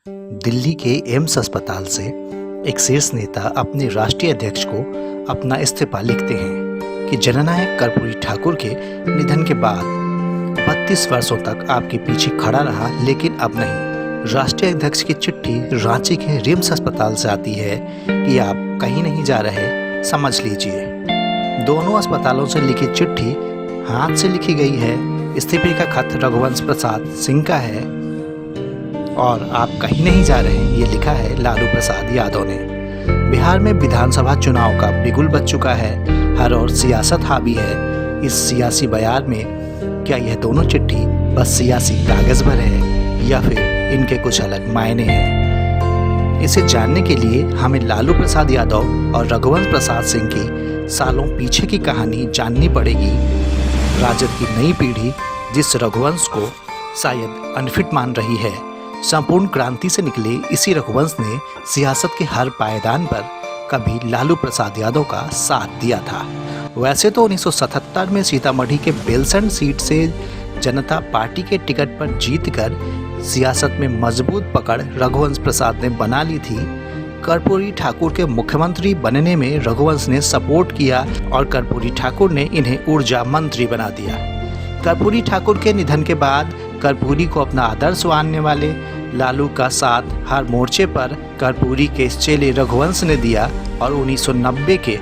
दिल्ली के एम्स अस्पताल से एक शीर्ष नेता अपने राष्ट्रीय अध्यक्ष को अपना इस्तीफा लिखते हैं कि जननायक कर्पूरी ठाकुर के निधन के बाद 32 वर्षों तक आपके पीछे खड़ा रहा, लेकिन अब नहीं। राष्ट्रीय अध्यक्ष की चिट्ठी रांची के रिम्स अस्पताल से आती है कि आप कहीं नहीं जा रहे, समझ लीजिए। दोनों अस्पतालों से लिखी चिट्ठी हाथ से लिखी गई है। इस्तीफे का खत रघुवंश प्रसाद सिंह का है और आप कहीं नहीं जा रहे, ये लिखा है लालू प्रसाद यादव ने। बिहार में विधानसभा चुनाव का बिगुल बज चुका है, हर ओर सियासत हावी है। इस सियासी बयार में क्या यह दोनों चिट्ठी बस सियासी कागज भर है या फिर इनके कुछ अलग मायने हैं? इसे जानने के लिए हमें लालू प्रसाद यादव और रघुवंश प्रसाद सिंह की सालों पीछे की कहानी जाननी पड़ेगी। राजद की नई पीढ़ी जिस रघुवंश को शायद अनफिट मान रही है, संपूर्ण क्रांति से निकले इसी रघुवंश ने सियासत के हर पायदान पर कभी लालू प्रसाद यादव का साथ दिया था। वैसे तो 1977 में सीतामढ़ी के बेलसंड सीट से जनता पार्टी के टिकट पर जीतकर सियासत में मजबूत पकड़ रघुवंश प्रसाद ने बना ली थी। कर्पूरी ठाकुर के मुख्यमंत्री बनने में रघुवंश ने सपोर्ट किया और कर्पूरी ठाकुर ने इन्हें ऊर्जा मंत्री बना दिया। कर्पूरी ठाकुर के निधन के बाद कर्पूरी को अपना आदर्श मानने वाले लालू का साथ हर मोर्चे पर कर्पूरी के चेले रघुवंश ने दिया और 1990 के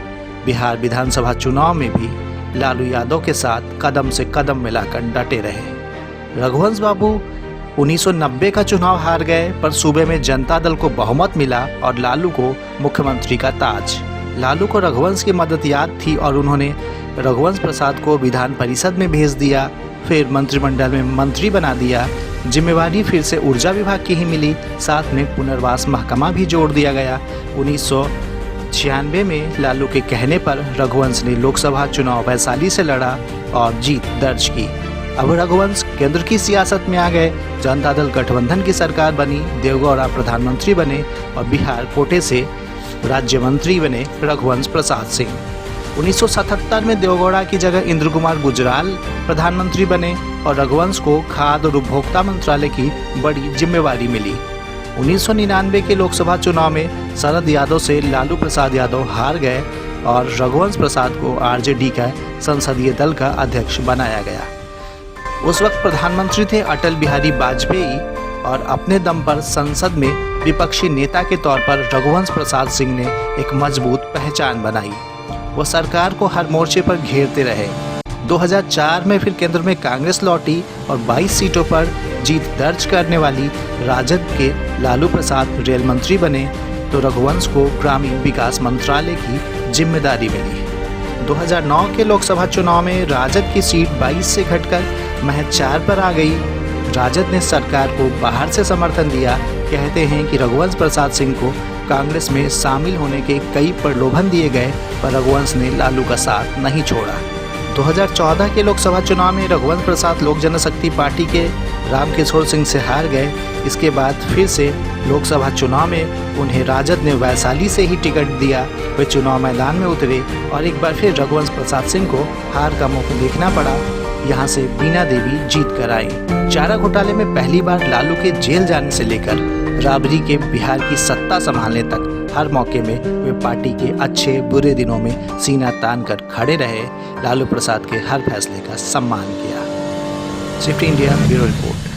बिहार विधानसभा चुनाव में भी लालू यादव के साथ कदम से कदम मिलाकर डटे रहे। रघुवंश बाबू 1990 का चुनाव हार गए, पर सूबे में जनता दल को बहुमत मिला और लालू को मुख्यमंत्री का ताज। लालू को रघुवंश की मदद याद थी और उन्होंने रघुवंश प्रसाद को विधान परिषद में भेज दिया, फिर मंत्रिमंडल में मंत्री बना दिया। जिम्मेवारी फिर से ऊर्जा विभाग की ही मिली, साथ में पुनर्वास महकमा भी जोड़ दिया गया। 1996 में लालू के कहने पर रघुवंश ने लोकसभा चुनाव वैशाली से लड़ा और जीत दर्ज की। अब रघुवंश केंद्र की सियासत में आ गए। जनता दल गठबंधन की सरकार बनी, देवगौड़ा प्रधानमंत्री बने और बिहार कोटे से राज्य मंत्री बने रघुवंश प्रसाद सिंह। 1977 में देवगौड़ा की जगह इंद्र कुमार गुजराल प्रधानमंत्री बने और रघुवंश को खाद्य और उपभोक्ता मंत्रालय की बड़ी जिम्मेवारी मिली। 1999 के लोकसभा चुनाव में शरद यादव से लालू प्रसाद यादव हार गए और रघुवंश प्रसाद को आरजेडी का संसदीय दल का अध्यक्ष बनाया गया। उस वक्त प्रधानमंत्री थे अटल बिहारी वाजपेयी और अपने दम पर संसद में विपक्षी नेता के तौर पर रघुवंश प्रसाद सिंह ने एक मजबूत पहचान बनाई। वो सरकार को हर मोर्चे पर घेरते रहे। 2004 में फिर केंद्र में कांग्रेस लौटी और 22 सीटों पर जीत दर्ज करने वाली राजद के लालू प्रसाद रेल मंत्री बने तो रघुवंश को ग्रामीण विकास मंत्रालय की जिम्मेदारी मिली। 2009 के लोकसभा चुनाव में राजद की सीट 22 से घटकर महज 4 पर आ गई। राजद ने सरकार को बाहर से समर्थन दिया। कहते हैं कि रघुवंश प्रसाद सिंह को कांग्रेस में शामिल होने के कई प्रलोभन दिए गए, पर रघुवंश ने लालू का साथ नहीं छोड़ा। 2014 के लोकसभा चुनाव में रघुवंश प्रसाद लोक जनशक्ति पार्टी के रामकिशोर सिंह से हार गए। इसके बाद फिर से लोकसभा चुनाव में उन्हें राजद ने वैशाली से ही टिकट दिया। वे चुनाव मैदान में उतरे और एक बार फिर रघुवंश प्रसाद सिंह को हार का मुंह देखना पड़ा। यहाँ से बीना देवी जीत कर आई। चारा घोटाले में पहली बार लालू के जेल जाने से लेकर राबरी के बिहार की सत्ता संभालने तक हर मौके में वे पार्टी के अच्छे बुरे दिनों में सीना तान कर खड़े रहे। लालू प्रसाद के हर फैसले का सम्मान किया। Shift India bureau report.